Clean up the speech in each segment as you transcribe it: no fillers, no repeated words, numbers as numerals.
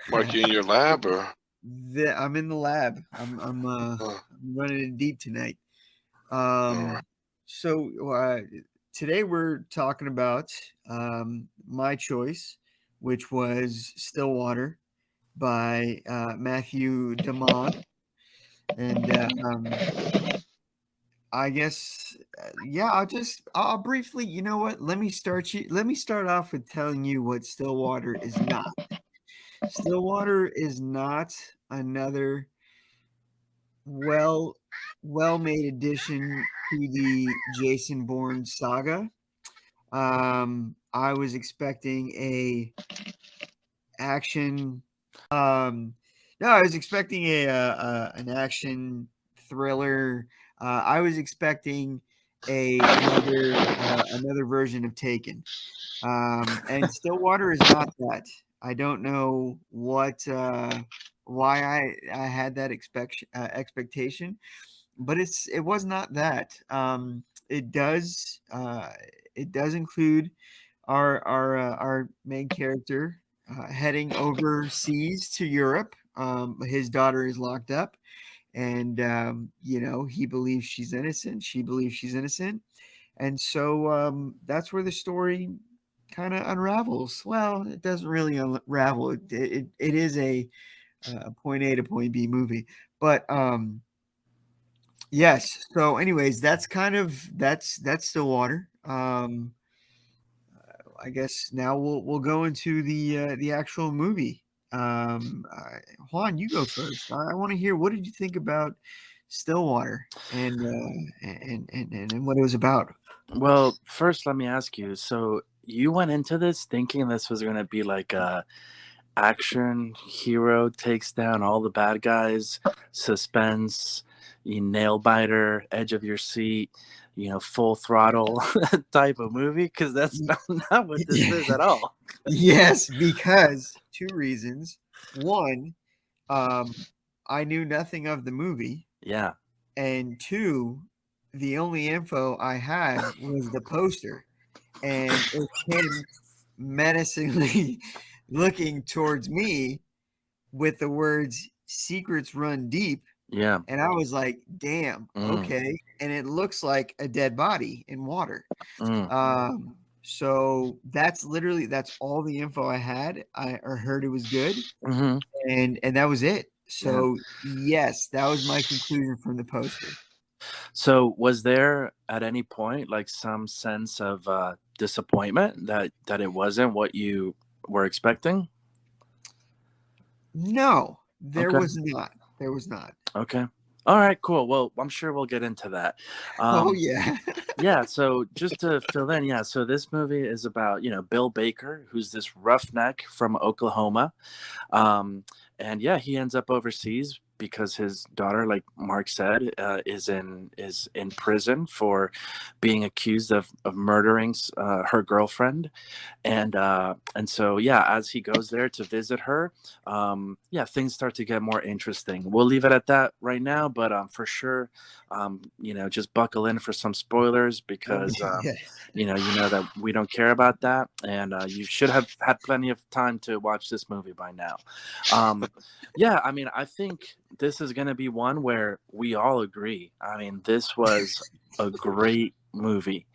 Mark, you in your lab or? I'm in the lab. Uh, I'm running it deep tonight. all right. Um, so today we're talking about my choice, which was Stillwater by Matthew Damon, and I guess yeah. I'll briefly. You know what? Let me start off with telling you what Stillwater is not. Stillwater is not another well well made addition to the Jason Bourne saga. I was expecting a action. Um, no, I was expecting an action thriller. I was expecting another version of Taken. And Stillwater is not that. I don't know why I had that expectation, but it was not that. It does include our main character heading overseas to Europe. His daughter is locked up, and he believes she's innocent. She believes she's innocent, and so that's where the story kind of unravels. Well, it doesn't really unravel. It is a point A to point B movie, but yes. So, anyways, that's Stillwater. I guess now we'll go into the actual movie. Juan, you go first. I want to hear, what did you think about Stillwater and what it was about? Well, first, let me ask you. So you went into this thinking this was going to be like a action hero takes down all the bad guys, suspense, you nail biter, edge of your seat, full throttle type of movie? Because that's not what this is at all. Yes, because two reasons. One, I knew nothing of the movie, Yeah. and two, the only info I had was the poster, and it's him menacingly looking towards me with the words "secrets run deep," Yeah. and I was like, "Damn, okay." And it looks like a dead body in water. So that's all the info I had. I heard it was good, Mm-hmm. and that was it. Yeah. So yes, that was my conclusion from the poster. So was there at any point like some sense of disappointment that it wasn't what you were expecting? No, there Okay. was not. There was not. Okay. All right, cool. Well, I'm sure we'll get into that. Oh yeah. Yeah, so just to fill in, yeah, so this movie is about, Bill Baker, who's this roughneck from Oklahoma. And yeah, he ends up overseas because his daughter, like Mark said, is in prison for being accused of murdering her girlfriend. And so yeah, as he goes there to visit her, yeah, things start to get more interesting. We'll leave it at that right now, but for sure, just buckle in for some spoilers because Yeah. you know that we don't care about that, and you should have had plenty of time to watch this movie by now. Yeah, I mean, I think this is going to be one where we all agree. I mean, this was a great movie.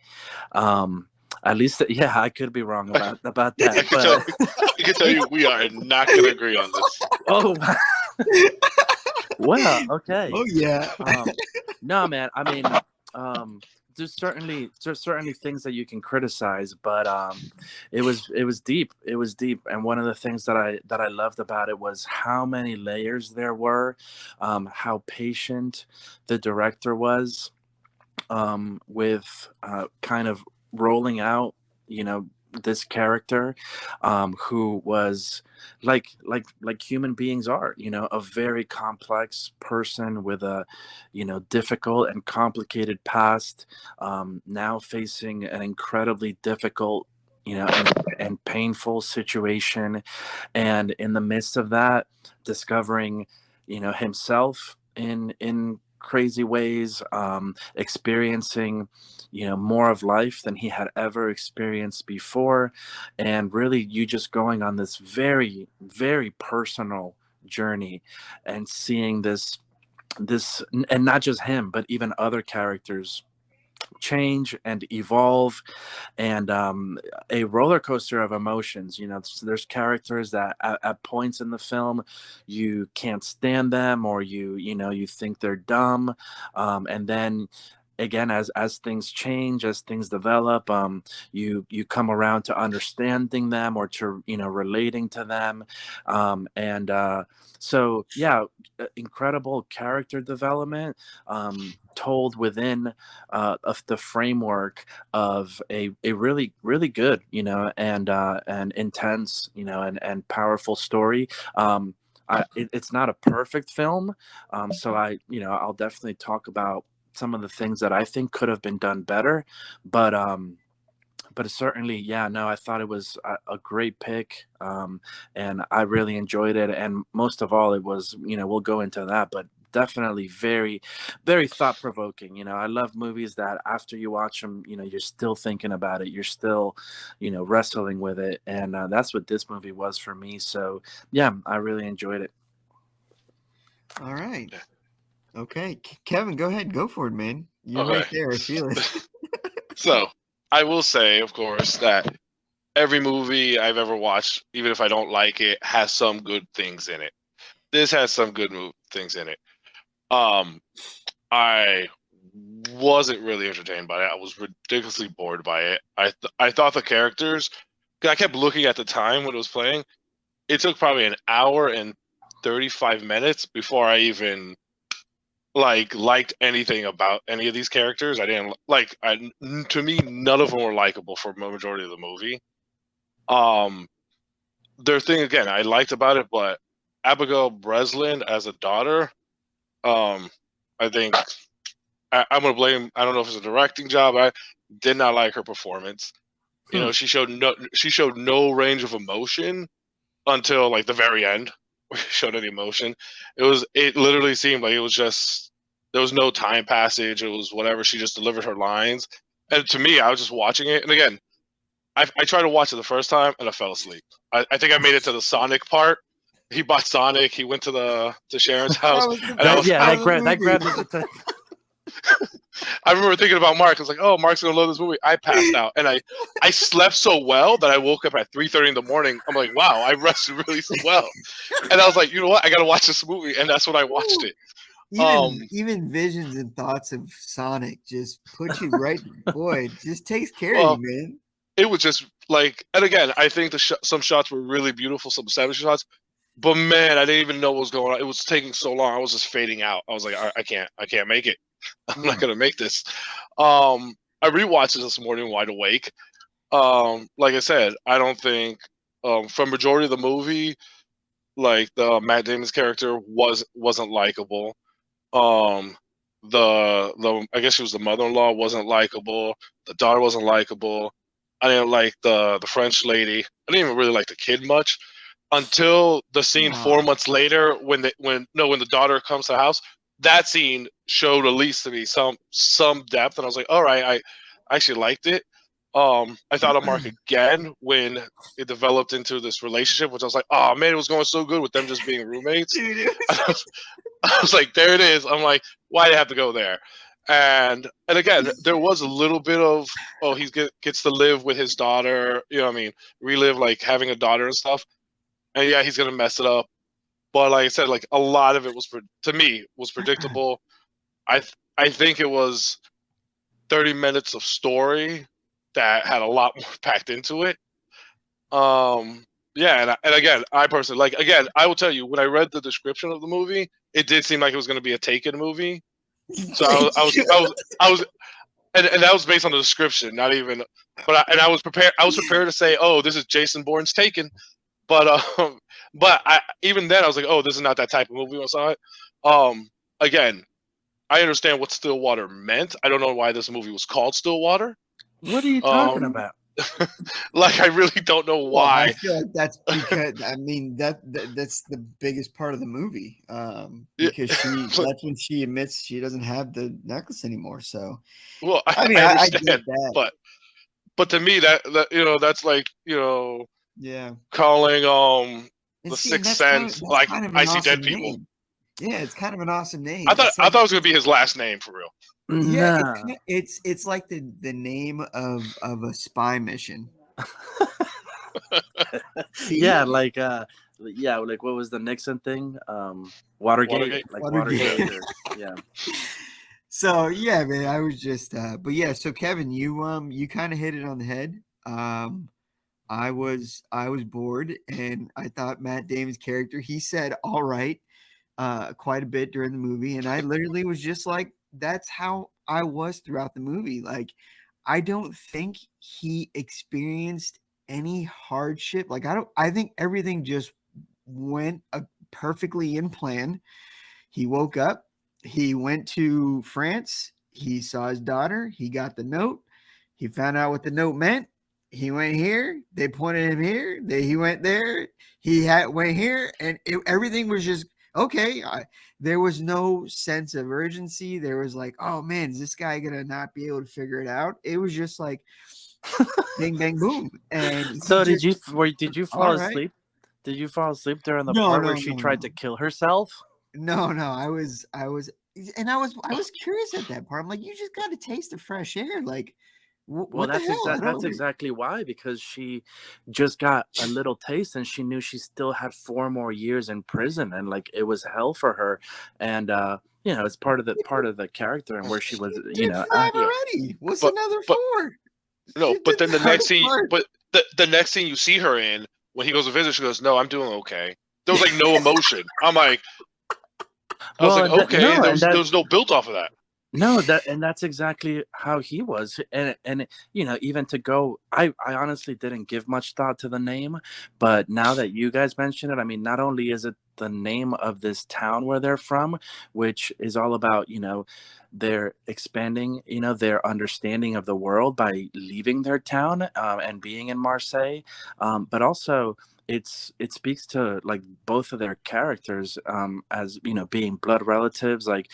At least, yeah, I could be wrong about that, I can tell you, we are not going to agree on this. oh, well, okay. Oh yeah. No, man. I mean, there's certainly things that you can criticize, but it was deep. It was deep, and one of the things that I loved about it was how many layers there were, how patient the director was, with kind of rolling out, this character, who was like human beings are, a very complex person with a, difficult and complicated past, now facing an incredibly difficult, and painful situation, and in the midst of that, discovering, himself in crazy ways, experiencing, more of life than he had ever experienced before. And really, you just going on this very, very personal journey and seeing this, and not just him, but even other characters change and evolve, and a roller coaster of emotions. There's characters that at points in the film you can't stand them, or you think they're dumb, and then again, as things change, as things develop, you come around to understanding them, or to relating to them, and so yeah, incredible character development, told within of the framework of a really, really good, and intense, and powerful story. It's not a perfect film, so I'll definitely talk about some of the things that I think could have been done better, but certainly, yeah, no, I thought it was a great pick, and I really enjoyed it, and most of all, it was, we'll go into that, but definitely very, very thought provoking. I love movies that after you watch them, you're still thinking about it, you're still, wrestling with it, and that's what this movie was for me. So yeah, I really enjoyed it. All right. Okay, Kevin, go ahead, go for it, man. You're Okay. right there. I feel it. So I will say, of course, that every movie I've ever watched, even if I don't like it, has some good things in it. This has some good things in it. I wasn't really entertained by it. I was ridiculously bored by it. I thought the characters, 'cause I kept looking at the time when it was playing. It took probably an hour and 35 minutes before I even liked anything about any of these characters. I didn't like. To me, none of them were likable for a majority of the movie. Their thing again, I liked about it, but Abigail Breslin as a daughter, I think I'm gonna blame. I don't know if it's a directing job. I did not like her performance. She showed no range of emotion until like the very end, where she showed any emotion. It literally seemed like it was just there was no time passage. It was whatever. She just delivered her lines, and to me, I was just watching it. And again, I tried to watch it the first time and I fell asleep. I think I made it to the Sonic part. He bought Sonic. He went to Sharon's house. That grabbed his attention. I remember thinking about Mark. I was like, "Oh, Mark's gonna love this movie." I passed out, and I slept so well that I woke up at 3:30 in the morning. I'm like, "Wow, I rested really well," and I was like, "You know what? I gotta watch this movie," and that's when I watched it. Even visions and thoughts of Sonic just put you right. Boy, it just takes care of you, man. It was just like, and again, I think some shots were really beautiful, some establishing shots, but man, I didn't even know what was going on. It was taking so long. I was just fading out. I was like, I can't make it. I'm not gonna make this. I rewatched it this morning, wide awake. Like I said, I don't think from majority of the movie, like the Matt Damon's character wasn't likable. The I guess she was the mother-in-law wasn't likable. The daughter wasn't likable. I didn't like the French lady. I didn't even really like the kid much until the scene 4 months later when the daughter comes to the house. That scene showed at least to me some depth, and I was like, all right, I actually liked it. I thought of Mark again when it developed into this relationship, which I was like, oh man, it was going so good with them just being roommates. Dude, I was like, there it is. I'm like, why did I have to go there? And again, there was a little bit of, he gets to live with his daughter, what I mean, relive like having a daughter and stuff. And yeah, he's gonna mess it up. But like I said, like a lot of it to me was predictable. I think it was 30 minutes of story that had a lot more packed into it. Yeah, and again, I personally I will tell you, when I read the description of the movie, it did seem like it was going to be a Taken movie. So I was, and that was based on the description, not even. But I was prepared. I was prepared to say, "Oh, this is Jason Bourne's Taken," but even then, I was like, "Oh, this is not that type of movie." When I saw it. Again, I understand what Stillwater meant. I don't know why this movie was called Stillwater. What are you talking about? Like I really don't know Well, I why. feel like that's because that's the biggest part of the movie. Yeah, Because that's when she admits she doesn't have the necklace anymore. So well, I mean, I I get understand, that. but to me that that's like Yeah. calling And the see, and Sixth Sense that's like kind of I an see dead awesome people. name. Yeah, it's kind of an awesome name. I thought It's like it was gonna be his last name for real. yeah, Nah. it's like the name of a spy mission. Yeah, See? like what was the Nixon thing? Watergate, Watergate. like Watergate. Watergate, or yeah. So yeah, man, I was just but yeah, so Kevin, you kind of hit it on the head. I was bored and I thought Matt Damon's character, he said all right quite a bit during the movie, and I literally was just like, that's how I was throughout the movie. Like, I don't think he experienced any hardship. Like, I think everything just went perfectly in plan. He woke up, he went to France, he saw his daughter, he got the note, he found out what the note meant. He went here, they pointed him here, he went there, went here, and everything was just okay. There was no sense of urgency. There was like, oh man, is this guy gonna not be able to figure it out? It was just like bang bang boom, and he So just did you fall all right. asleep? Did you fall asleep during the No, part no, where she no, tried to no. kill herself? No. I was curious at that part. I'm like, you just got a taste of fresh air. Like, Well, what the hell? I that's don't. exactly why, because she just got a little taste and she knew she still had 4 more years in prison, and like it was hell for her. And it's part of the character and where she She was, did Yeah, 5 already. What's but another but 4? no, She but did then the hardest part. the next scene you see her in when he goes to visit, she goes, "No, I'm doing okay." There was like no emotion. I was like, well, okay, no, and there that was no build off of that. no, that's exactly how he was. And even to go, I honestly didn't give much thought to the name, but now that you guys mention it, I mean, not only is it the name of this town where they're from, which is all about, they're expanding, their understanding of the world by leaving their town, and being in Marseille, but also it speaks to like both of their characters, as being blood relatives. Like,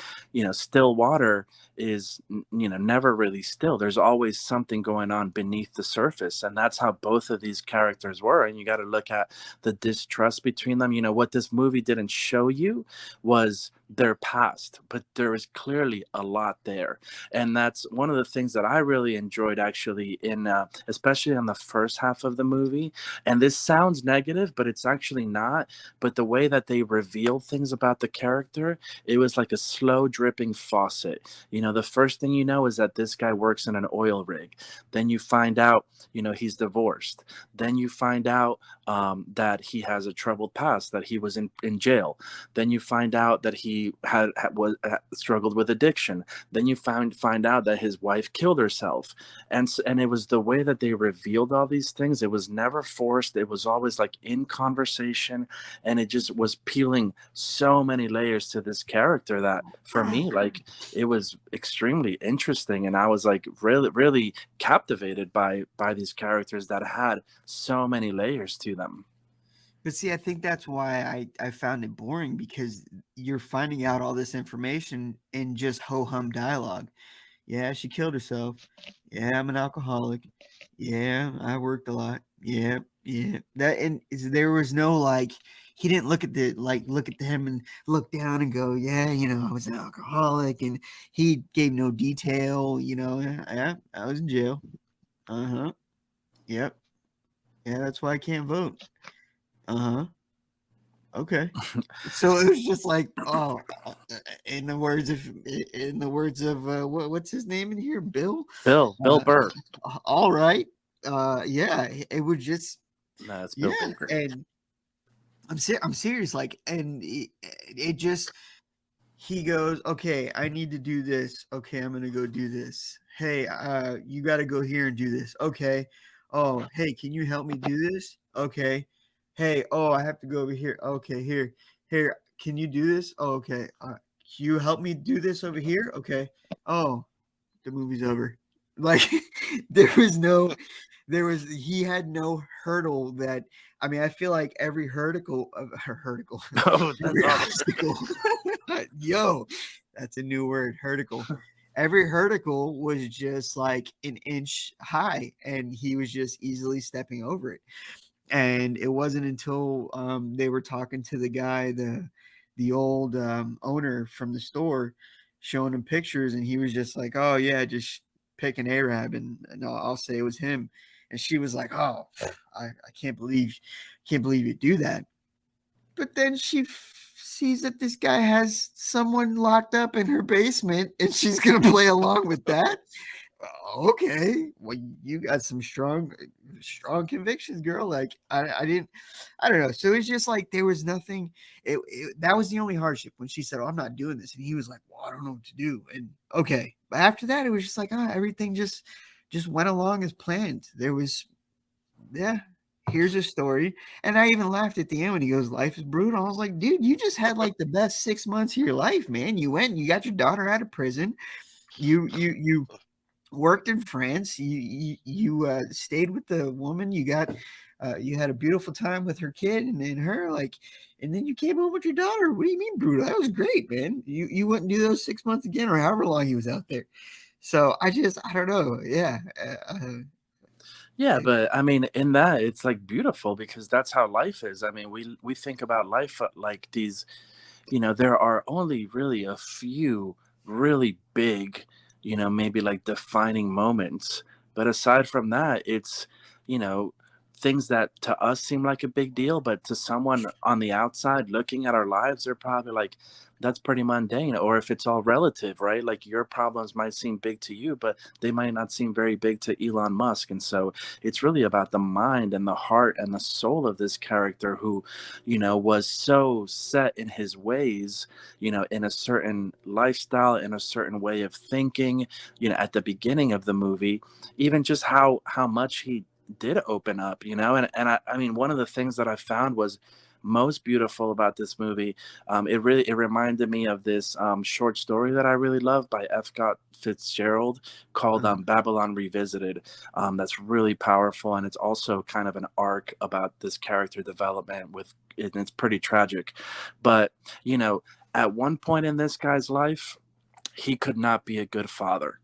Stillwater is never really still. There's always something going on beneath the surface, and that's how both of these characters were. And you got to look at the distrust between them. What this movie didn't show you was their past, but there was clearly a lot there. And that's one of the things that I really enjoyed, actually, in especially in the first half of the movie. And this sounds negative, but it's actually not. But the way that they revealed things about the character, it was like a slow dripping faucet. The first thing you know is that this guy works in an oil rig. Then you find out, he's divorced. Then you find out that he has a troubled past, that he was in jail. Then you find out that he struggled with addiction. Then you find out that his wife killed herself. And it was the way that they revealed all these things. It was never forced. It was always like in conversation, and it just was peeling so many layers to this character that for me, like, it was extremely interesting, and I was like really, really captivated by these characters that had so many layers to them. But see, I think that's why I found it boring, because you're finding out all this information in just ho hum dialogue. Yeah, she killed herself. Yeah, I'm an alcoholic. Yeah, I worked a lot. Yeah, yeah. There was no like, he didn't look at him and look down and go, yeah, I was an alcoholic, and he gave no detail. Yeah, I was in jail. Uh-huh. Yep. Yeah, that's why I can't vote. Uh-huh. Okay. So it was just like, oh, in the words of what's his name in here, Bill. Bill Burr. All right. Yeah, it was just No, it's Bill yeah, Baker. and I'm serious. Like, and it just, he goes, okay, I need to do this. Okay, I'm gonna go do this. Hey, you got to go here and do this. Okay. Oh, hey, can you help me do this? Okay. Hey, oh, I have to go over here. Okay, here. Can you do this? Oh, okay. Can you help me do this over here? Okay. Oh, the movie's over. Like, there was no, he had no hurdle that, I mean, I feel like every hurdle, Oh, that's every awesome. obstacle, yo, that's a new word, hurdle. Every hurdle was just like an inch high, and he was just easily stepping over it. And it wasn't until they were talking to the guy, the old owner from the store, showing him pictures, and he was just like, "Oh yeah, just pick an Arab, and I'll say it was him." And she was like, "Oh, I can't believe you do that." But then she sees that this guy has someone locked up in her basement, and she's gonna play along with that. Okay, well, you got some strong convictions, girl. Like I don't know. So it's just like there was nothing. That was the only hardship when she said, "Oh, I'm not doing this," and he was like, "Well, I don't know what to do." And okay, but after that, it was just like, everything just went along as planned. There was, yeah. Here's a story, and I even laughed at the end when he goes, "Life is brutal." I was like, "Dude, you just had like the best 6 months of your life, man. You went and you got your daughter out of prison. You worked in France. You stayed with the woman. You had a beautiful time with her kid and her, like, and then you came home with your daughter. What do you mean brutal? That was great, man. You wouldn't do those 6 months again, or however long he was out there." So I don't know. Yeah. Yeah, but I mean, in that, it's like beautiful because that's how life is. I mean, we think about life like these, there are only really a few really big, maybe like defining moments. But aside from that, it's, you know, things that to us seem like a big deal, but to someone on the outside looking at our lives, they're probably like, that's pretty mundane. Or if it's all relative, right? Like your problems might seem big to you, but they might not seem very big to Elon Musk. And so it's really about the mind and the heart and the soul of this character who, was so set in his ways, in a certain lifestyle, in a certain way of thinking, at the beginning of the movie, even just how much he did open up, and I mean, one of the things that I found was most beautiful about this movie. It reminded me of this short story that I really love by F. Scott Fitzgerald called Babylon Revisited. That's really powerful, and it's also kind of an arc about this character development and it's pretty tragic. But at one point in this guy's life, he could not be a good father,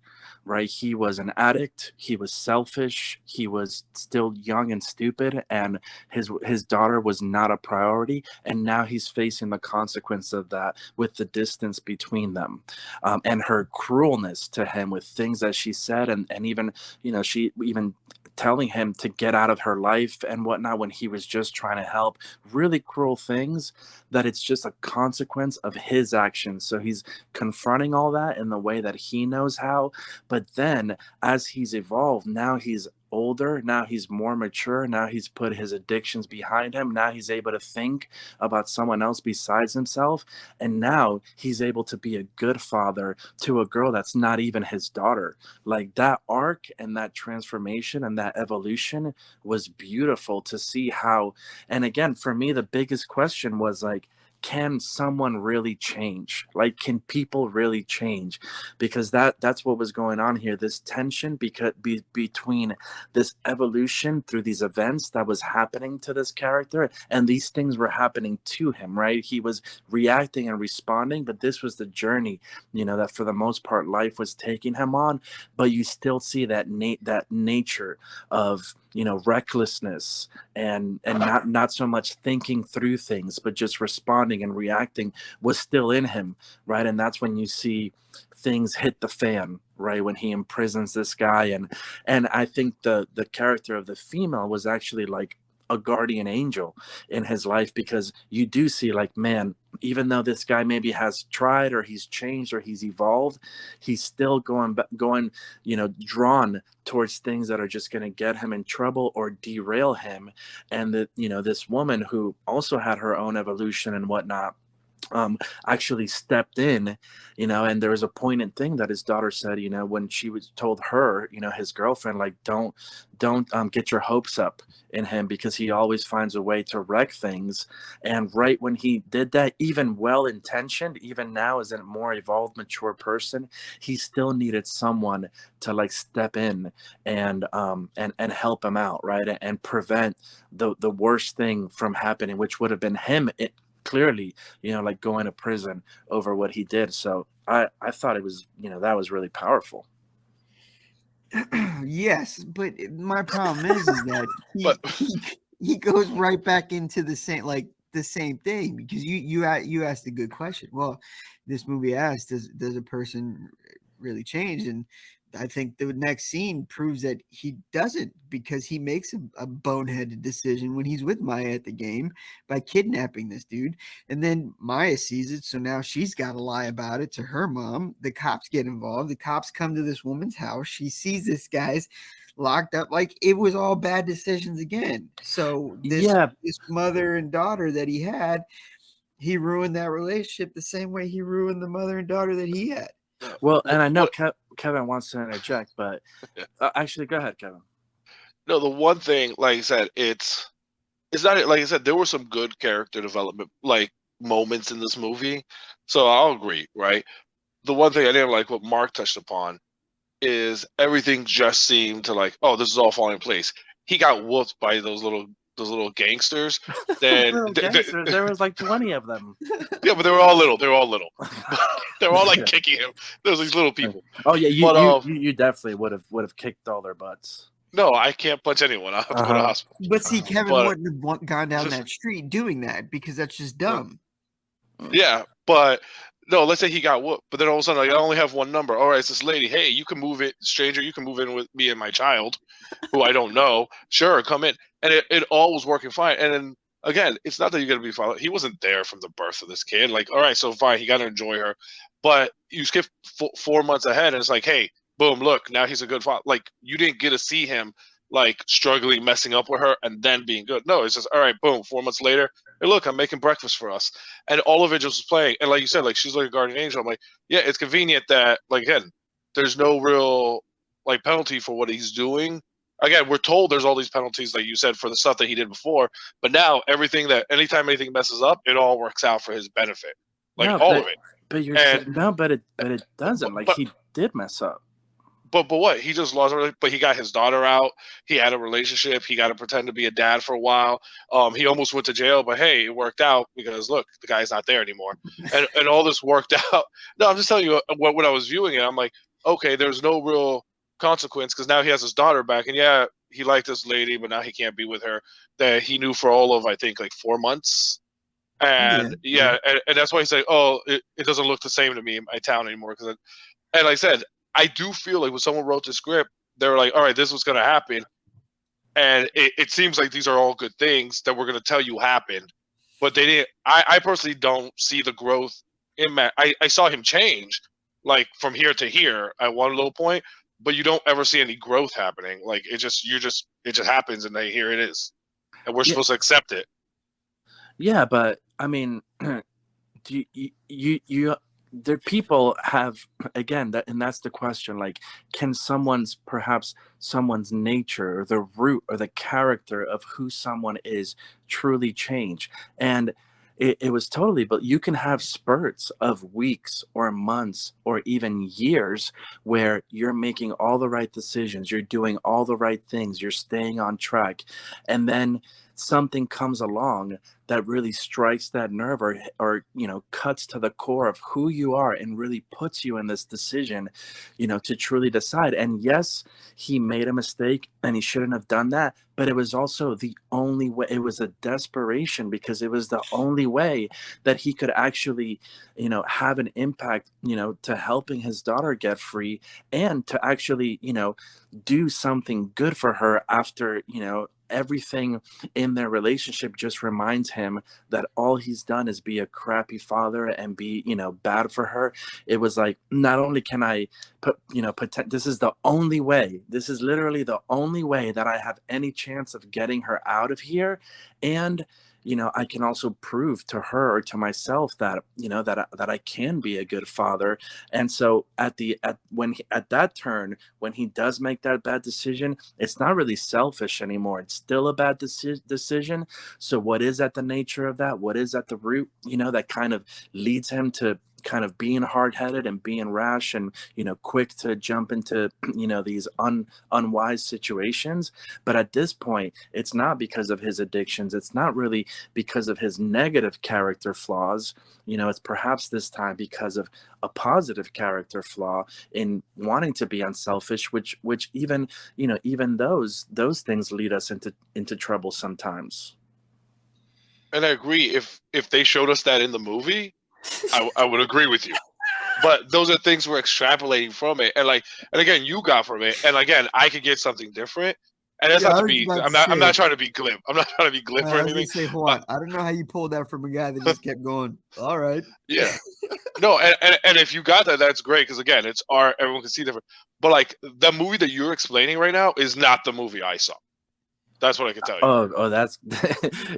right? He was an addict, he was selfish, he was still young and stupid, and his daughter was not a priority, and now he's facing the consequence of that with the distance between them, and her cruelness to him with things that she said, and even she even telling him to get out of her life and whatnot when he was just trying to help. Really cruel things that it's just a consequence of his actions. So he's confronting all that in the way that he knows how. But then as he's evolved, now he's older, now he's more mature, now he's put his addictions behind him, now he's able to think about someone else besides himself, and now he's able to be a good father to a girl that's not even his daughter. Like that arc and that transformation and that evolution was beautiful to see how. And again, for me, the biggest question was like, can someone really change? Like, can people really change? Because that's what was going on here, this tension between this evolution through these events that was happening to this character, and these things were happening to him, right? He was reacting and responding, but this was the journey, that for the most part life was taking him on. But you still see that that nature of recklessness and not so much thinking through things, but just responding and reacting was still in him, right? And that's when you see things hit the fan, right? When he imprisons this guy, and I think the character of the female was actually like a guardian angel in his life, because you do see like, man, even though this guy maybe has tried or he's changed or he's evolved, he's still going drawn towards things that are just going to get him in trouble or derail him. And that this woman who also had her own evolution and whatnot, actually stepped in, and there was a poignant thing that his daughter said, when she was told her, his girlfriend, like, don't get your hopes up in him because he always finds a way to wreck things. And right when he did that, even well-intentioned, even now as a more evolved, mature person, he still needed someone to like step in and help him out, right, and prevent the worst thing from happening, which would have been him, clearly, like going to prison over what he did. So I thought it was, that was really powerful. Yes, but my problem is that But he goes right back into the same thing, because you asked a good question. Well, this movie asked, does a person really change? And I think the next scene proves that he doesn't, because he makes a boneheaded decision when he's with Maya at the game by kidnapping this dude. And then Maya sees it. So now she's got to lie about it to her mom. The cops get involved. The cops come to this woman's house. She sees this guy's locked up. Like, it was all bad decisions again. So this mother and daughter that he had, he ruined that relationship the same way he ruined the mother and daughter that he had. Well, and I know Kevin wants to interject, but actually, go ahead, Kevin. No, the one thing, like I said, it's not, like I said, there were some good character development like moments in this movie, so I'll agree, right? The one thing I didn't like, what Mark touched upon, is everything just seemed to like, oh, this is all falling in place. He got whooped by those little gangsters. Then gangsters, there was like 20 of them. Yeah, but they were all little. They were all like kicking him. There was these little people. Oh yeah, you definitely would have kicked all their butts. No, I can't punch anyone. I have to go to hospital. But see, Kevin wouldn't have gone down that street doing that, because that's just dumb. Yeah, but no, let's say he got whooped, but then all of a sudden, like, I only have one number. All right, it's this lady. Hey, you can move it, stranger. You can move in with me and my child, who I don't know. Sure, come in. And it all was working fine. And then again, it's not that you're gonna be followed. He wasn't there from the birth of this kid. Like, all right, so fine, he got to enjoy her. But you skip 4 months ahead, and it's like, hey, boom, look, now he's a good father. Like, you didn't get to see him like struggling, messing up with her, and then being good. No, it's just, all right, boom, 4 months later, hey, look, I'm making breakfast for us. And all of it just was playing. And like you said, like, she's like a guardian angel. I'm like, yeah, it's convenient that, like, again, there's no real like penalty for what he's doing. Again, we're told there's all these penalties, like you said, for the stuff that he did before. But now anytime anything messes up, it all works out for his benefit. Like, all of it. But you're saying, no, but it doesn't. Like, he did mess up. But what? He just lost. But he got his daughter out. He had a relationship. He got to pretend to be a dad for a while. He almost went to jail, but hey, it worked out because look, the guy's not there anymore, and all this worked out. No, I'm just telling you when I was viewing it, I'm like, okay, there's no real consequence because now he has his daughter back, and yeah, he liked this lady, but now he can't be with her that he knew for all of, I think, like 4 months. And and that's why he's like, oh, it doesn't look the same to me in my town anymore. And like I said, I do feel like when someone wrote the script, they were like, all right, this was going to happen. And it seems like these are all good things that we're going to tell you happened. But they didn't. I personally don't see the growth in Matt. I saw him change, like, from here to here at one little point, but you don't ever see any growth happening. Like, it just happens, and here it is. And we're supposed to accept it. Yeah, but I mean, there people have, again, and that's the question, like, can perhaps someone's nature or the root or the character of who someone is truly change? And it was totally, but you can have spurts of weeks or months or even years where you're making all the right decisions, you're doing all the right things, you're staying on track, and then something comes along that really strikes that nerve or cuts to the core of who you are and really puts you in this decision, to truly decide. And yes, he made a mistake and he shouldn't have done that, but it was also the only way. It was a desperation because it was the only way that he could actually, have an impact, to helping his daughter get free and to actually, do something good for her after, everything in their relationship just reminds him that all he's done is be a crappy father and be, bad for her. It was like, not only can I this is the only way, this is literally the only way that I have any chance of getting her out of here. And, I can also prove to her or to myself that, that I can be a good father. And so at that turn, when he does make that bad decision, it's not really selfish anymore. It's still a bad decision. So what is at the nature of that? What is at the root, that kind of leads him to kind of being hard-headed and being rash and quick to jump into these unwise situations. But at this point, it's not because of his addictions, it's not really because of his negative character flaws. It's perhaps this time because of a positive character flaw in wanting to be unselfish, which even those things lead us into trouble sometimes. And I agree. If they showed us that in the movie, I would agree with you. But those are things we're extrapolating from it, and again, you got from it, and again, I could get something different. And that's not to be. I'm not trying to be glib. I'm not trying to be glib or anything. I was gonna say, Juan, I don't know how you pulled that from a guy that just kept going. All right. Yeah. No, and if you got that, that's great, because again, it's art. Everyone can see different. But the movie that you're explaining right now is not the movie I saw. That's what I can tell you. Oh, that's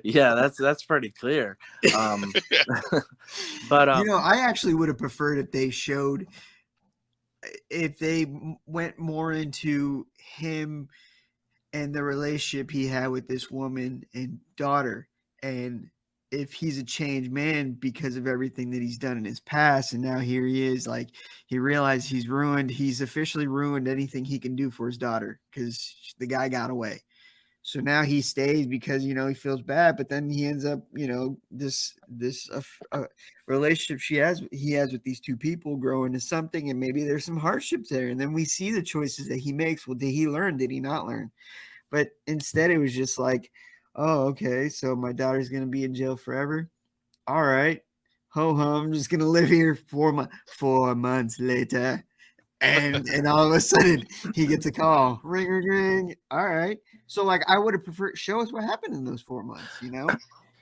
yeah, that's pretty clear. But I actually would have preferred if they went more into him and the relationship he had with this woman and daughter, and if he's a changed man because of everything that he's done in his past, and now here he is, he realized he's officially ruined anything he can do for his daughter because the guy got away. So now he stays because, he feels bad, but then he ends up, this relationship he has with these two people grow into something, and maybe there's some hardships there. And then we see the choices that he makes. Well, did he learn? Did he not learn? But instead it was just like, oh, okay, so my daughter's going to be in jail forever. All right. I'm just going to live here 4 months later. And all of a sudden he gets a call, ring, ring, ring. All right. So I would have preferred, show us what happened in those 4 months,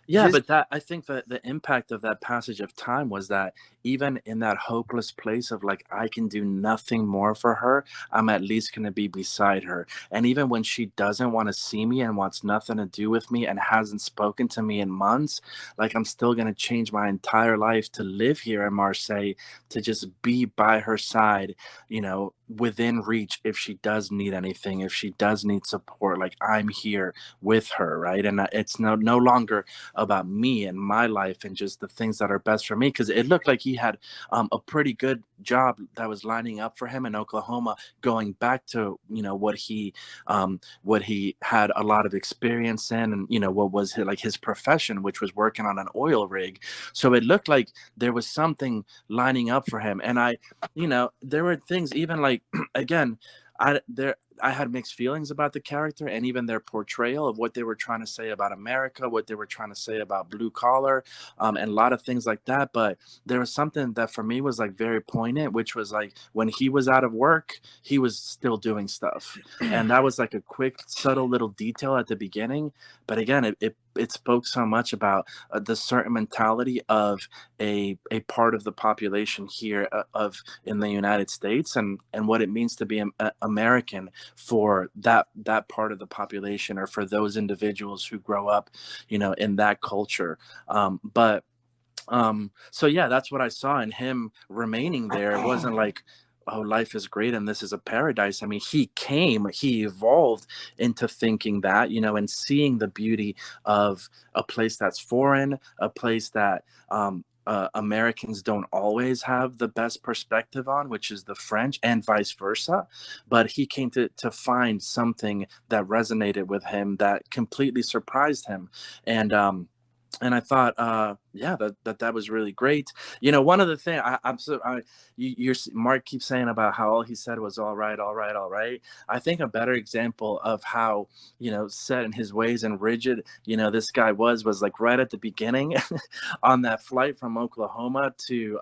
Yeah, but I think that the impact of that passage of time was that even in that hopeless place of I can do nothing more for her, I'm at least going to be beside her. And even when she doesn't want to see me and wants nothing to do with me and hasn't spoken to me in months, I'm still going to change my entire life to live here in Marseille, to just be by her side, within reach if she does need anything, if she does need support. I'm here with her, right? And it's no longer about me and my life and just the things that are best for me, because it looked like he had a pretty good job that was lining up for him in Oklahoma, going back to what he had a lot of experience in, and what was his profession, which was working on an oil rig. So it looked like there was something lining up for him. And there were things, even again, I had mixed feelings about the character and even their portrayal of what they were trying to say about America, what they were trying to say about blue collar, and a lot of things like that. But there was something that for me was very poignant, which was when he was out of work, he was still doing stuff. And that was a quick, subtle little detail at the beginning. But again, it spoke so much about the certain mentality of a part of the population here in the United States, and what it means to be an American for that part of the population, or for those individuals who grow up, in that culture. So yeah, that's what I saw in him remaining there. It wasn't oh, life is great and this is a paradise. I mean, he evolved into thinking that, and seeing the beauty of a place that's foreign, a place that Americans don't always have the best perspective on, which is the French, and vice versa. But he came to find something that resonated with him, that completely surprised him. And I thought, that was really great. One of the things Mark keeps saying about how all he said was all right, all right, all right. I think a better example of how, set in his ways and rigid, this guy was right at the beginning on that flight from Oklahoma to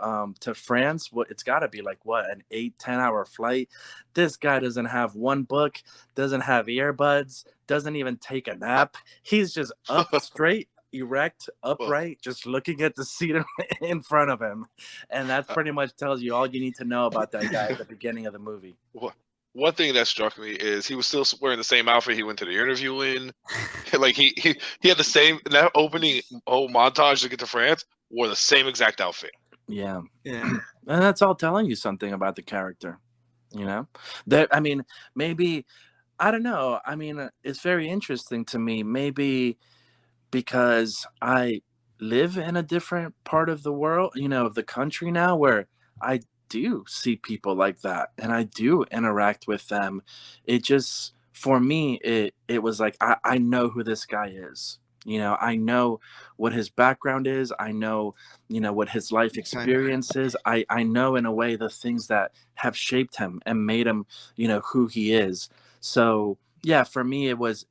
France. It's got to be an 8-10 hour flight. This guy doesn't have one book, doesn't have earbuds, doesn't even take a nap. He's just up straight, erect, upright, just looking at the seat in front of him. And that pretty much tells you all you need to know about that guy at the beginning of the movie. one thing that struck me is he was still wearing the same outfit he went to the interview in. Like he had the same that opening whole montage to get to France, wore the same exact outfit. Yeah. Yeah. And that's all telling you something about the character, you know? That, I mean, maybe, I don't know. I mean, it's very interesting to me. Maybe because I live in a different part of the world, you know, of the country now, where I do see people like that and I do interact with them. It just, for me, it was like, I know who this guy is. You know, I know what his background is. I know, you know, what his life experience is. I know in a way the things that have shaped him and made him, you know, who he is. So yeah, for me, it was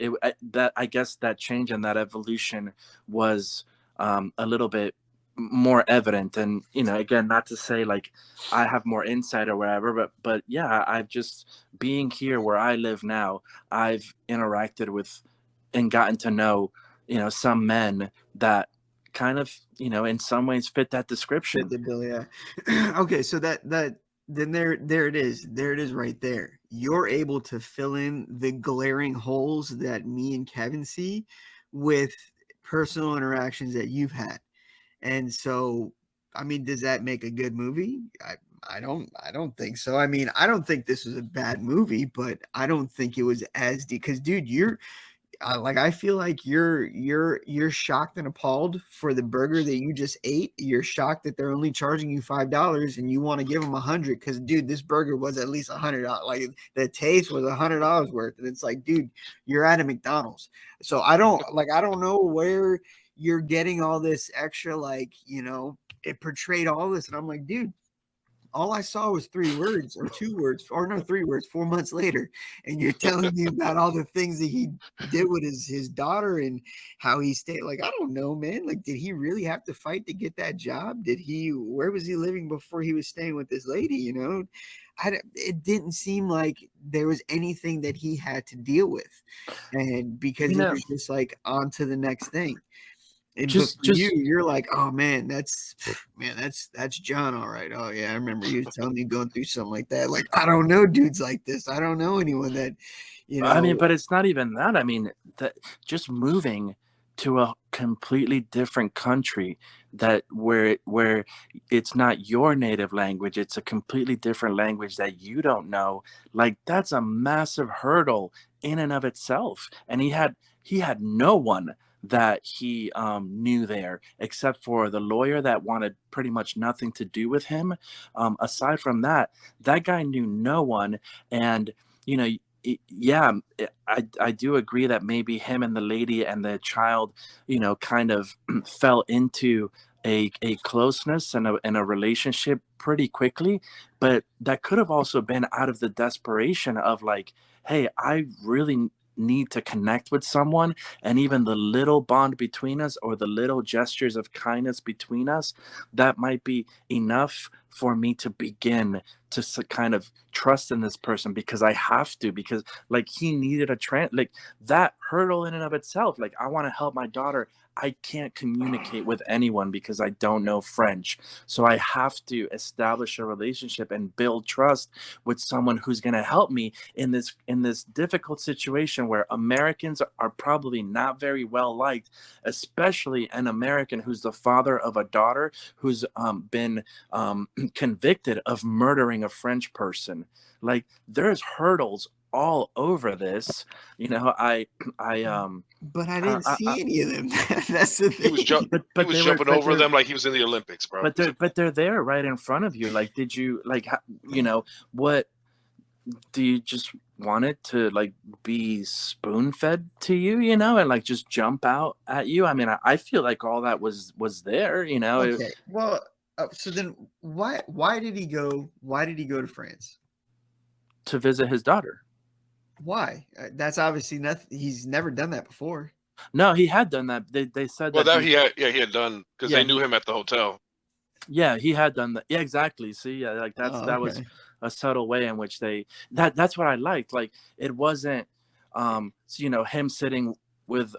that, I guess that change and that evolution was a little bit more evident. And, you know, again, not to say like I have more insight or whatever, but yeah, I've just, being here where I live now, I've interacted with and gotten to know, you know, some men that kind of, you know, in some ways fit that description. Fit the bill, yeah. Okay, so that then there it is. There it is right there. You're able to fill in the glaring holes that me and Kevin see with personal interactions that you've had. And so, I mean, does that make a good movie? I don't think so. I mean, I don't think this was a bad movie, but I don't think it was as deep because, dude, you're like, I feel like you're shocked and appalled for the burger that you just ate. You're shocked that they're only charging you $5 and you want to give them $100 because, dude, this burger was at least $100. Like the taste was $100 worth, and it's like, dude, you're at a McDonald's. So I don't know where you're getting all this extra, like, you know, it portrayed all this, and I'm like, dude, all I saw was 3 words or 2 words, or no, 3 words, 4 months later. And you're telling me about all the things that he did with his daughter and how he stayed. Like, I don't know, man. Like, did he really have to fight to get that job? Where was he living before he was staying with this lady? You know, it didn't seem like there was anything that he had to deal with. And because it was just like on to the next thing. And just you're like, oh man, that's John, all right. Oh yeah, I remember you telling me going through something like that. Like, I don't know dudes like this. I don't know anyone that, you know. I mean, but it's not even that. I mean, that just moving to a completely different country where it's not your native language, it's a completely different language that you don't know. Like, that's a massive hurdle in and of itself. And he had no one that he knew there except for the lawyer that wanted pretty much nothing to do with him. Aside from that, that guy knew no one. And, you know, I do agree that maybe him and the lady and the child, you know, kind of fell into a closeness and a relationship pretty quickly. But that could have also been out of the desperation of like, hey, I really need to connect with someone, and even the little bond between us or the little gestures of kindness between us, that might be enough for me to begin to kind of trust in this person, because I have to, because like he needed like that hurdle in and of itself. Like, I want to help my daughter. I can't communicate with anyone because I don't know French. So I have to establish a relationship and build trust with someone who's going to help me in this difficult situation where Americans are probably not very well liked, especially an American who's the father of a daughter who's been convicted of murdering a French person. Like, there's hurdles all over this, you know. But I didn't see any of them. That's the thing. He was jumping over them like he was in the Olympics, bro. But they're there right in front of you. Like, did you, like, you know, what do you just want it to like be spoon fed to you, you know, and like just jump out at you? I mean, I feel like all that was there, you know. Okay. Well, so then why did he go to France? To visit his daughter. Why? That's obviously nothing. He's never done that before. No, he had done that. They said that. Well, he had done, because they knew him at the hotel. Yeah, he had done that. Yeah, exactly. See, yeah, like that was a subtle way in which that's what I liked. Like, it wasn't, you know, him sitting with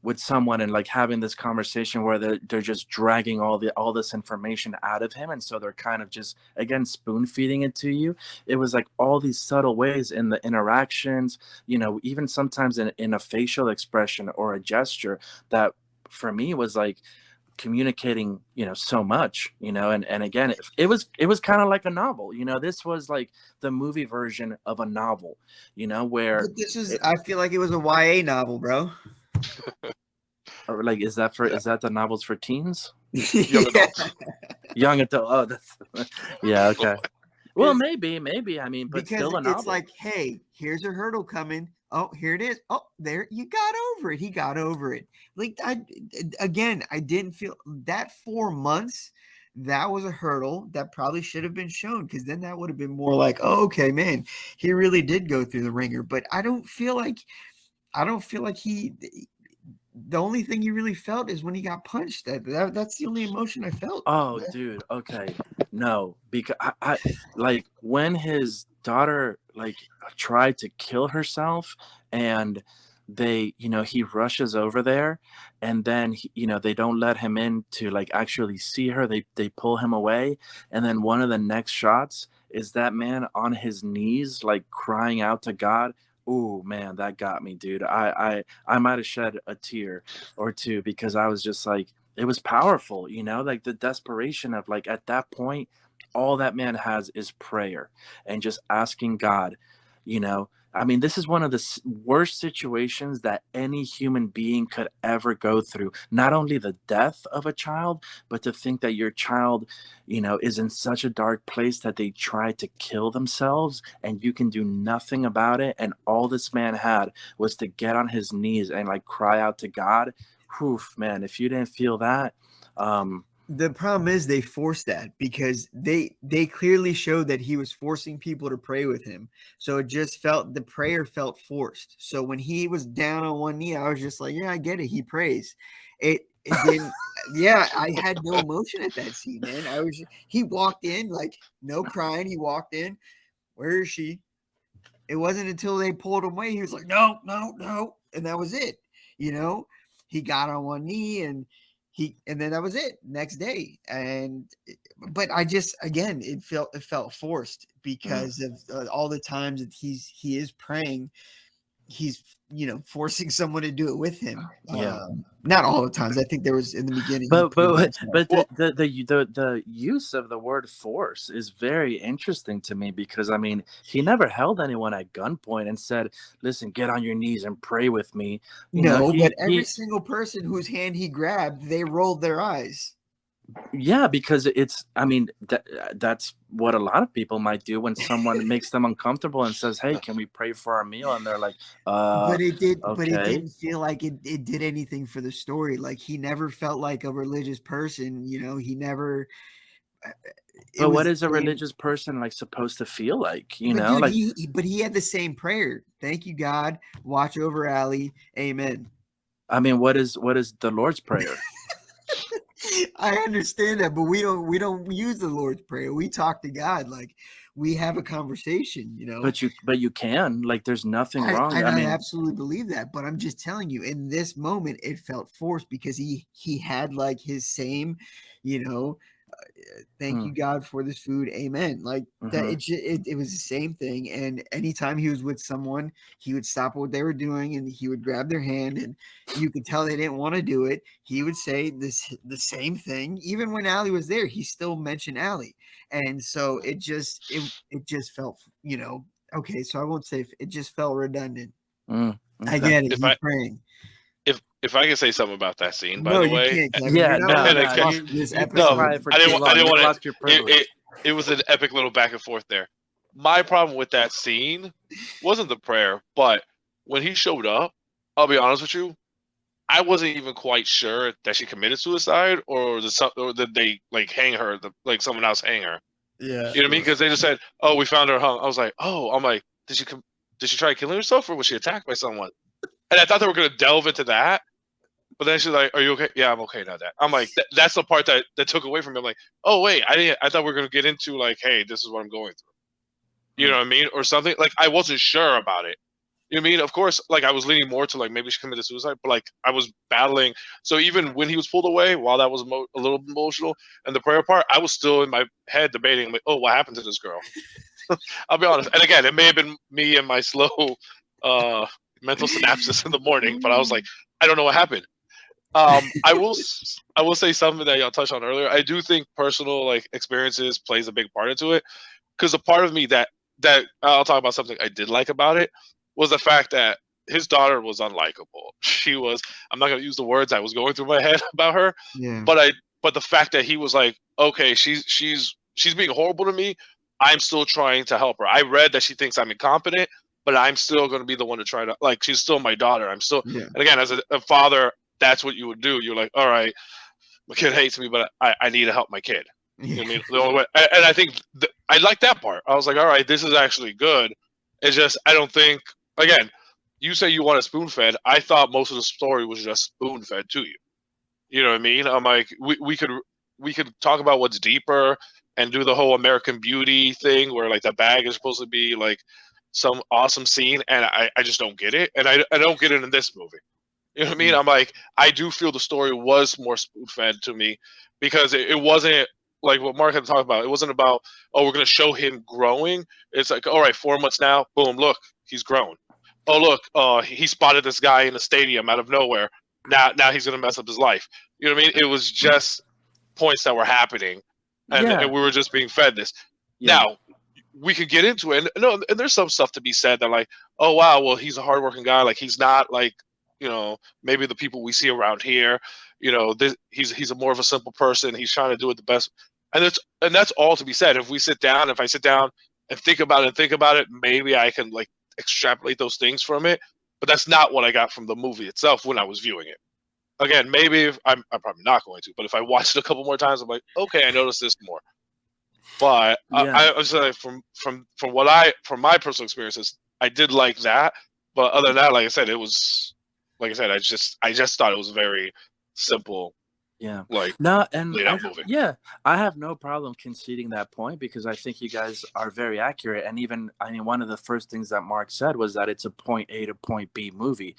with someone and like having this conversation where they're just dragging all this information out of him, and so they're kind of just again spoon feeding it to you. It was like all these subtle ways in the interactions, even sometimes in a facial expression or a gesture that for me was like communicating so much, and again it was kind of like a novel. This was like the movie version of a novel, where But I feel like it was a YA novel, bro. or like is that the novels for teens? Young adults. Young adult. Oh, that's yeah, okay. Well, maybe I mean, but because still a novel. it's like, hey, here's a hurdle coming. Oh, here it is. Oh, there, you got over it. He got over it. Like, I didn't feel that 4 months. That was a hurdle that probably should have been shown, because then that would have been more like, oh, okay, man, he really did go through the ringer. But I don't feel like he. The only thing you really felt is when he got punched. That's the only emotion I felt. Oh, dude. Okay. No, because I like when his daughter like tried to kill herself, and he rushes over there, and then they don't let him in to like actually see her. They pull him away, and then one of the next shots is that man on his knees like crying out to God. Oh man, that got me, dude. I might have shed a tear or two, because I was just like, it was powerful, like the desperation of like at that point, all that man has is prayer and just asking God, I mean, this is one of the worst situations that any human being could ever go through. Not only the death of a child, but to think that your child, is in such a dark place that they try to kill themselves and you can do nothing about it. And all this man had was to get on his knees and like cry out to God. Oof, man, if you didn't feel that, the problem is they forced that, because they clearly showed that he was forcing people to pray with him. So the prayer felt forced. So when he was down on one knee, I was just like, yeah, I get it. He prays. It didn't. Yeah, I had no emotion at that scene, man. He walked in like no crying. He walked in. Where is she? It wasn't until they pulled him away. He was like, no, no, no. And that was it. He got on one knee and then that was it next day. But I just, again, it felt forced because of all the times that he is praying. He's, forcing someone to do it with him. Yeah. Not all the times. I think there was in the beginning. But the use of the word force is very interesting to me, because I mean, he never held anyone at gunpoint and said, listen, get on your knees and pray with me. But every single person whose hand he grabbed, they rolled their eyes. Yeah, because that's what a lot of people might do when someone makes them uncomfortable and says, hey, can we pray for our meal? And they're like, but it didn't feel like it did anything for the story. Like, he never felt like a religious person. He never. But what is a religious person like supposed to feel like? But he had the same prayer. Thank you, God. Watch over Allie. Amen. I mean, what is the Lord's Prayer? I understand that, but we don't use the Lord's Prayer. We talk to God, like we have a conversation, But you can, like, there's nothing wrong. I absolutely believe that, but I'm just telling you, in this moment, it felt forced because he had like his same, thank you, God, for this food. Amen. Like that. It was the same thing. And anytime he was with someone, he would stop what they were doing and he would grab their hand, and you could tell they didn't want to do it. He would say the same thing. Even when Allie was there, he still mentioned Allie. And so it just felt, okay. So I won't say it just felt redundant. Okay. I get it. He's praying. If I can say something about that scene, by the way, I didn't want to. It was an epic little back and forth there. My problem with that scene wasn't the prayer, but when he showed up, I'll be honest with you, I wasn't even quite sure that she committed suicide or did they like hang her, like someone else hang her. Yeah, you know what I mean? Because they just said, "Oh, we found her hung." I was like, "Oh," I'm like, did she try killing herself or was she attacked by someone? And I thought they were going to delve into that. But then she's like, "Are you okay?" "Yeah, I'm okay now, Dad." I'm like, that's the part that took away from me. I'm like, "Oh wait, I thought we were gonna get into like, hey, this is what I'm going through." You know what I mean, or something. Like I wasn't sure about it. You know what I mean? Of course, like I was leaning more to like maybe she committed suicide, but like I was battling. So even when he was pulled away, while that was a little emotional, and the prayer part, I was still in my head debating like, oh, what happened to this girl? I'll be honest. And again, it may have been me and my slow uh, mental synapses in the morning, but I was like, I don't know what happened. I will say something that y'all touched on earlier. I do think personal like experiences plays a big part into it, because a part of me that I'll talk about something I did like about it was the fact that his daughter was unlikable. She was. I'm not gonna use the words I was going through my head about her, Yeah. but the fact that he was like, okay, she's being horrible to me. I'm still trying to help her. I read that she thinks I'm incompetent, but I'm still going to be the one to try to like. She's still my daughter. I'm still. Yeah. And again, as a father, that's what you would do. You're like, all right, my kid hates me, but I need to help my kid. You know what I mean? The only way, and I think I like that part. I was like, all right, this is actually good. It's just I don't think again. You say you want it spoon fed. I thought most of the story was just spoon fed to you. You know what I mean? I'm like, we could talk about what's deeper and do the whole American Beauty thing where like the bag is supposed to be like some awesome scene, and I just don't get it, and I don't get it in this movie. You know what I mean? I'm like, I do feel the story was more spoon fed to me because it wasn't like what Mark had talked about. It wasn't about, oh, we're gonna show him growing. It's like, all right, 4 months now, boom, look, he's grown. Oh look, he spotted this guy in the stadium out of nowhere. Now he's gonna mess up his life. You know what I mean? It was just points that were happening, and we were just being fed this. Yeah. Now we could get into it. And, no, and there's some stuff to be said that like, oh wow, well he's a hardworking guy. Like he's not like maybe the people we see around here. He's a more of a simple person. He's trying to do it the best, and that's all to be said. If I sit down and think about it, maybe I can like extrapolate those things from it. But that's not what I got from the movie itself when I was viewing it. Again, maybe if I'm probably not going to, but if I watch it a couple more times, I'm like, okay, I noticed this more. But I was like, from my personal experiences, I did like that. But other than that, like I said, it was like I said, I just thought it was very simple. Yeah. Like No, and laid out movie. yeah, I have no problem conceding that point because I think you guys are very accurate. And even, I mean, one of the first things that Mark said was that it's a point A to point B movie.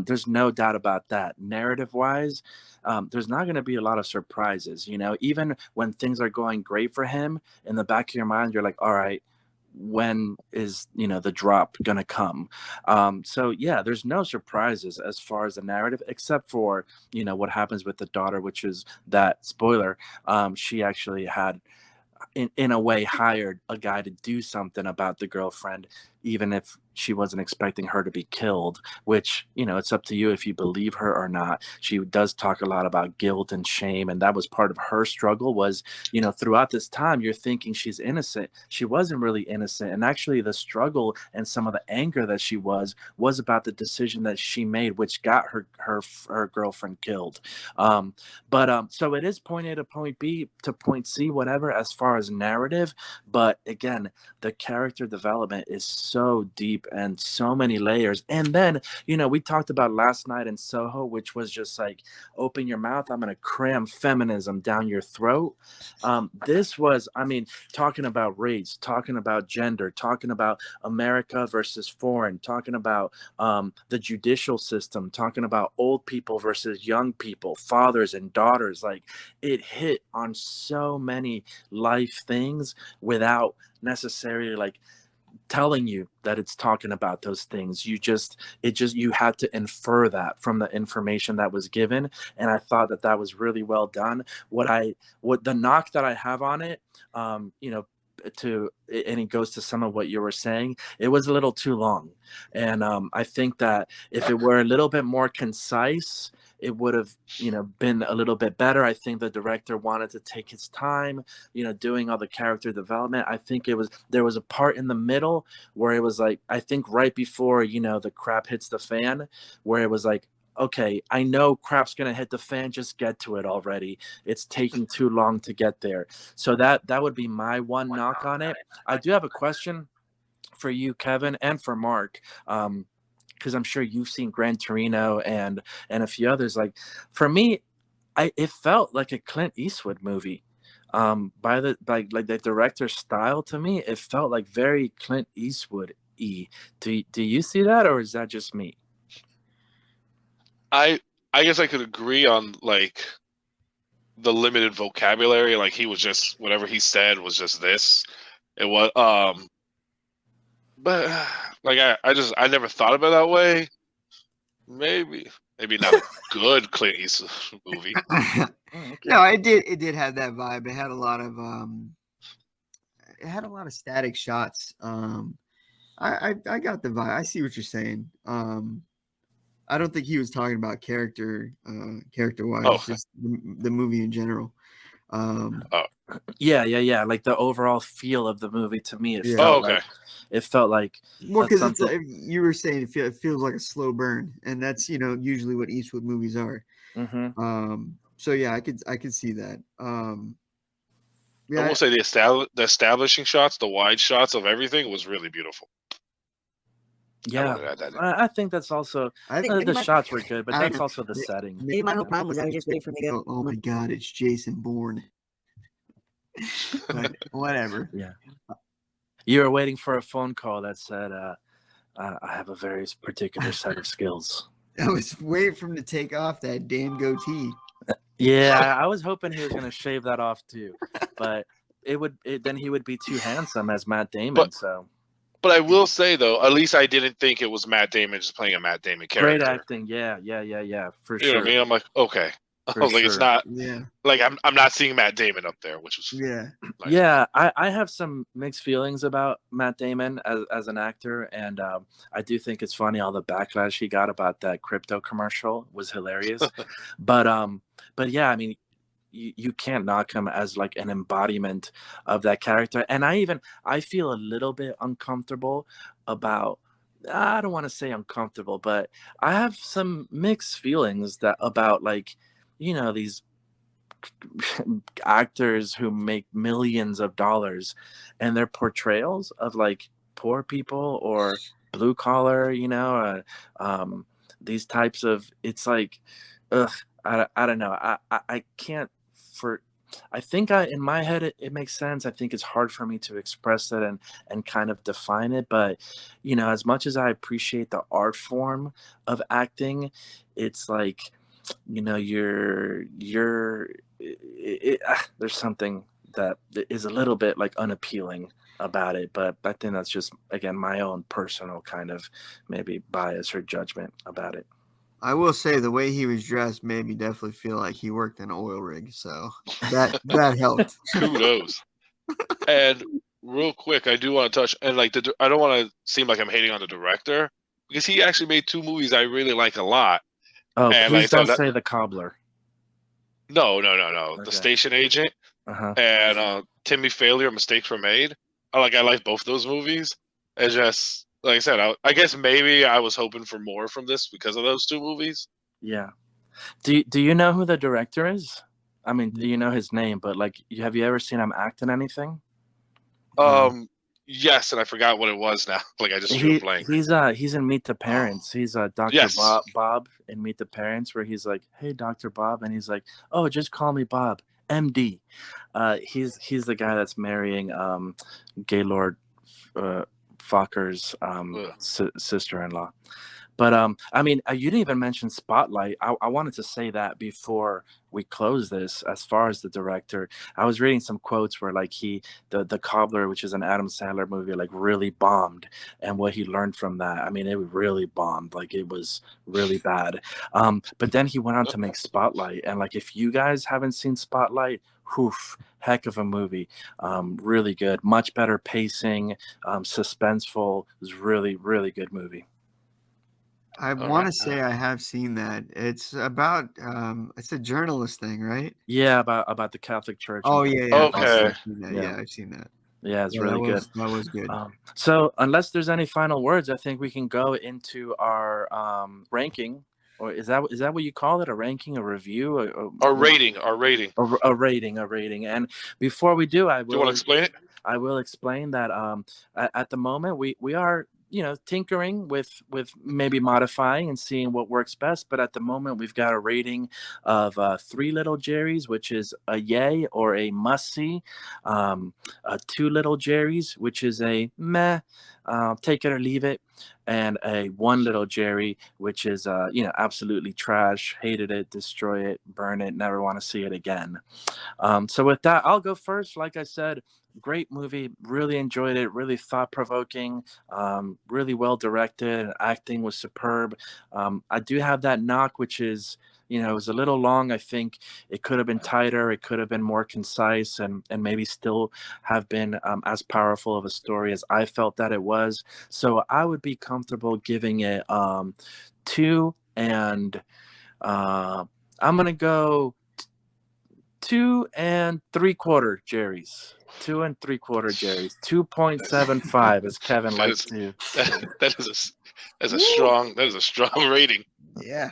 There's no doubt about that. Narrative wise, there's not going to be a lot of surprises. Even when things are going great for him, in the back of your mind, you're like, all right, when is the drop gonna come? So yeah, there's no surprises as far as the narrative, except for what happens with the daughter, which is that spoiler. She actually had in a way hired a guy to do something about the girlfriend, even if she wasn't expecting her to be killed, which, it's up to you if you believe her or not. She does talk a lot about guilt and shame. And that was part of her struggle was, throughout this time, you're thinking she's innocent. She wasn't really innocent. And actually the struggle and some of the anger that she was about the decision that she made, which got her girlfriend killed. So it is point A to point B to point C, whatever, as far as narrative. But again, the character development is so deep and so many layers. And then, we talked about last night in Soho, which was just like, open your mouth, I'm going to cram feminism down your throat. This was, talking about race, talking about gender, talking about America versus foreign, talking about the judicial system, talking about old people versus young people, fathers and daughters. Like, it hit on so many life things without necessarily like telling you that it's talking about those things. You had to infer that from the information that was given. And I thought that was really well done. What the knock that I have on it, and it goes to some of what you were saying, it was a little too long. And I think that if it were a little bit more concise, it would have, been a little bit better. I think the director wanted to take his time, doing all the character development. I think there was a part in the middle where it was like, I think right before, the crap hits the fan, where it was like, okay, I know crap's going to hit the fan, just get to it already. It's taking too long to get there. So that would be my one knock on it. I do have a question for you, Kevin, and for Mark. Because I'm sure you've seen Gran Torino and a few others. Like, for me, it felt like a Clint Eastwood movie. By the director's style, to me, it felt like very Clint Eastwood E. Do you see that, or is that just me? I guess I could agree on like the limited vocabulary. Like he was just whatever he said was just this. It was but like I never thought of it that way. Maybe not a good Clint Eastwood movie. No, it did have that vibe. It had a lot of static shots. I got the vibe. I see what you're saying. I don't think he was talking about character wise, just the movie in general. Yeah. Like the overall feel of the movie to me, it felt like well, because you were saying it feels like a slow burn, and that's usually what Eastwood movies are. Mm-hmm. So yeah, I could see that. Yeah, I will say the establishing shots, the wide shots of everything was really beautiful. Yeah, I think that's also. I think the shots were good, but that's also the setting. Maybe my whole problem was I was just waiting for me to go. Oh my God, it's Jason Bourne. But whatever. Yeah. You were waiting for a phone call that said, "I have a very particular set of skills." I was waiting for him to take off that damn goatee. Yeah, I was hoping he was going to shave that off too, but then he would be too handsome as Matt Damon. But I will say though, at least I didn't think it was Matt Damon just playing a Matt Damon character. Great acting, yeah, for sure. You know what I mean? I'm like, okay. I was like, it's not. Yeah. Like I'm not seeing Matt Damon up there, which was nice. Yeah. I have some mixed feelings about Matt Damon as an actor, and I do think it's funny all the backlash he got about that crypto commercial was hilarious. But yeah, I mean, you can't knock him as like an embodiment of that character, and I feel a little bit uncomfortable about. I don't want to say uncomfortable, but I have some mixed feelings about like. These actors who make millions of dollars and their portrayals of like poor people or blue collar, these types of, it's like, I don't know. I can't I think in my head, it makes sense. I think it's hard for me to express it and kind of define it. But, as much as I appreciate the art form of acting, it's like, there's something that is a little bit like unappealing about it, but I think that's just, again, my own personal kind of maybe bias or judgment about it. I will say the way he was dressed made me definitely feel like he worked in an oil rig, so that helped. Who knows? And real quick, I do want to touch, and like I don't want to seem like I'm hating on the director, because he actually made 2 movies I really like a lot. Oh, and please don't say The Cobbler. No. Okay. The Station Agent and Timmy Failure, Mistakes Were Made. I like both those movies. It's just, like I said, I guess maybe I was hoping for more from this because of those 2 movies. Yeah. Do you know who the director is? I mean, do you know his name? But like, have you ever seen him act in anything? Yes, and I forgot what it was now. Like I just drew a blank. He's in Meet the Parents. He's Dr. Bob in Meet the Parents, where he's like, "Hey, Dr. Bob," and he's like, "Oh, just call me Bob, MD." He's the guy that's marrying Gaylord Fokker's sister-in-law. But I mean, you didn't even mention Spotlight. I wanted to say that before we close this. As far as the director, I was reading some quotes where like the Cobbler, which is an Adam Sandler movie, like really bombed, and what he learned from that. I mean, it really bombed. Like it was really bad. But then he went on to make Spotlight, and like if you guys haven't seen Spotlight, heck of a movie. Really good, much better pacing, suspenseful. It was really, really good movie. I want to say I have seen that. It's about it's a journalist thing, right? Yeah, about the Catholic Church. Oh yeah. Okay. I've seen that. Yeah, it's really good. That was good. So unless there's any final words, I think we can go into our ranking. Or is that what you call it? A ranking, a review, a rating, a rating. And before we do, Do you want to explain it? I will explain that at the moment we are tinkering with maybe modifying and seeing what works best, but at the moment we've got a rating of 3 Little Jerry's, which is a yay or a must see, 2 Little Jerry's, which is a meh, Take It or Leave It, and a One Little Jerry, which is absolutely trash. Hated it, destroy it, burn it, never want to see it again. So with that, I'll go first. Like I said, great movie, really enjoyed it, really thought-provoking, really well directed, acting was superb. I do have that knock, which is, it was a little long. I think it could have been tighter, it could have been more concise, and maybe still have been as powerful of a story as I felt that it was. So I would be comfortable giving it 2, and I'm gonna go 2 3/4 Jerry's. 2 3/4 Jerry's. 2.75, as Kevin likes to. That is a strong rating. Yeah.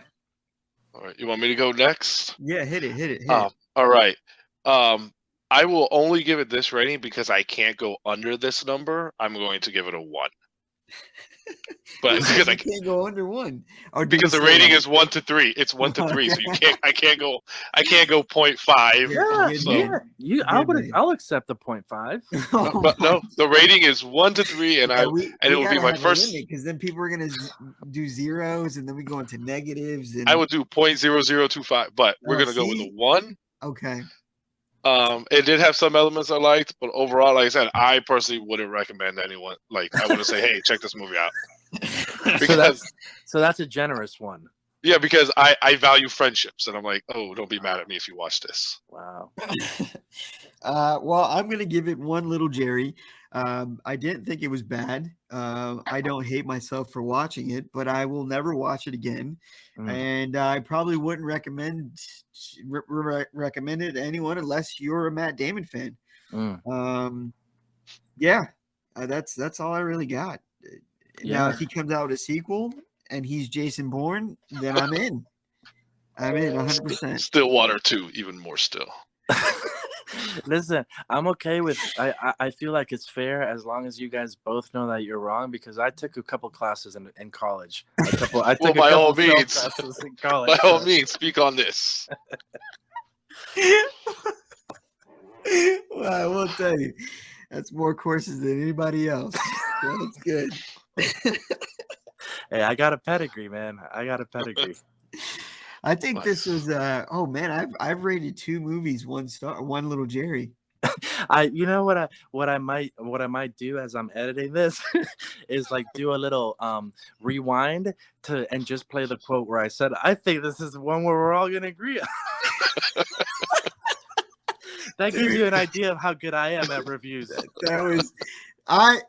All right, you want me to go next? Yeah, hit it. All right. I will only give it this rating because I can't go under this number. I'm going to give it a 1. But because I can't go under 1. Because the rating is 1 to 3. It's 1 to 3, so I can't go 0.5. I'll accept the 0.5. But no, the rating is 1 to 3, and it will be my first. Because then people are gonna do zeros, and then we go into negatives. And I would do 0.0025, but we're gonna go with a 1. Okay. It did have some elements I liked, but overall, like I said, I personally wouldn't recommend anyone. Like, I wouldn't say, "Hey, check this movie out." Because so that's a generous one. Yeah, because I value friendships, and I'm like, oh, don't be mad at me if you watch this. Wow. Well, I'm gonna give it 1 Little Jerry. I didn't think it was bad. I don't hate myself for watching it, but I will never watch it again. And I probably wouldn't recommend it to anyone unless you're a Matt Damon fan. Yeah, that's all I really got. Now, if he comes out with a sequel and he's Jason Bourne, then I'm in. I'm in 100%. Stillwater 2, even more still. Listen, I'm okay with. I feel like it's fair as long as you guys both know that you're wrong, because I took a couple classes in college. I took by all means, classes in college. By all means, speak on this. Well, I will tell you, that's more courses than anybody else. That's good. Hey, I got a pedigree, man. I think this was oh man, I've rated 2 movies 1 star, 1 Little Jerry. You know what I might do as I'm editing this is like do a little rewind and just play the quote where I said I think this is one where we're all gonna agree on. That gives you an idea of how good I am at reviews. That was I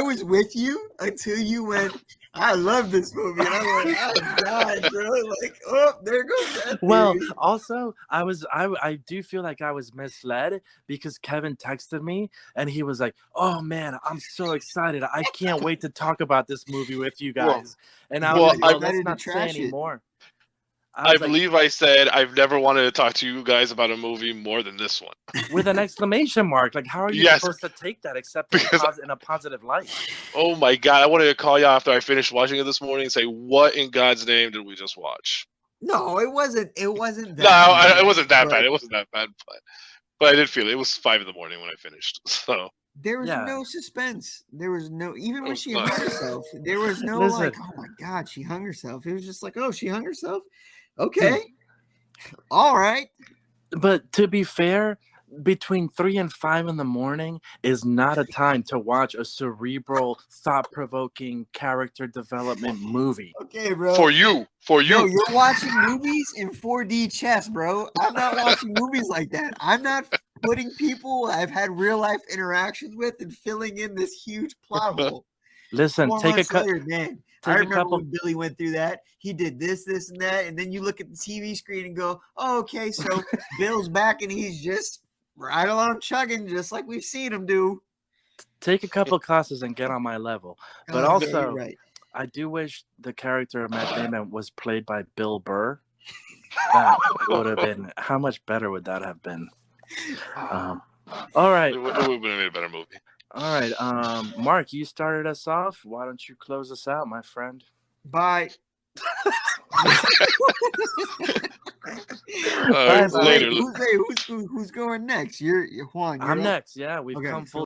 was with you until you went, I love this movie. And I went, oh God, bro. Like, oh, there goes that theory. Well, also, I do feel like I was misled because Kevin texted me and he was like, oh man, I'm so excited. I can't wait to talk about this movie with you guys. And I was like, let's not say anymore. I believe I said I've never wanted to talk to you guys about a movie more than this one. With an exclamation mark. Like, how are you supposed to take that except in a positive light? Oh my God. I wanted to call you after I finished watching it this morning and say, what in God's name did we just watch? No, it wasn't that bad. It wasn't that bad. It wasn't that bad. But I did feel it. It was 5 a.m. when I finished. So there was no suspense. There was no, even when she hung herself, there was no like, oh my God, she hung herself. It was just like, oh, she hung herself. Okay. All right. But to be fair, between 3 and 5 in the morning is not a time to watch a cerebral, thought-provoking character development movie. Okay, bro. For you. No, you're watching movies in 4D chess, bro. I'm not watching movies like that. I'm not putting people I've had real-life interactions with and filling in this huge plot hole. Listen, I remember when Billy went through that. He did this, and that, and then you look at the TV screen and go, oh, okay, so Bill's back and he's just right along chugging, just like we've seen him do. Take a couple classes and get on my level. But also, I do wish the character of Matt Damon was played by Bill Burr. That would have been, how much better would that have been? All right. It would have been a better movie. All right, Mark, you started us off. Why don't you close us out, my friend? Bye. Later. Who's going next? You're Juan. I'm next. Yeah, we've come full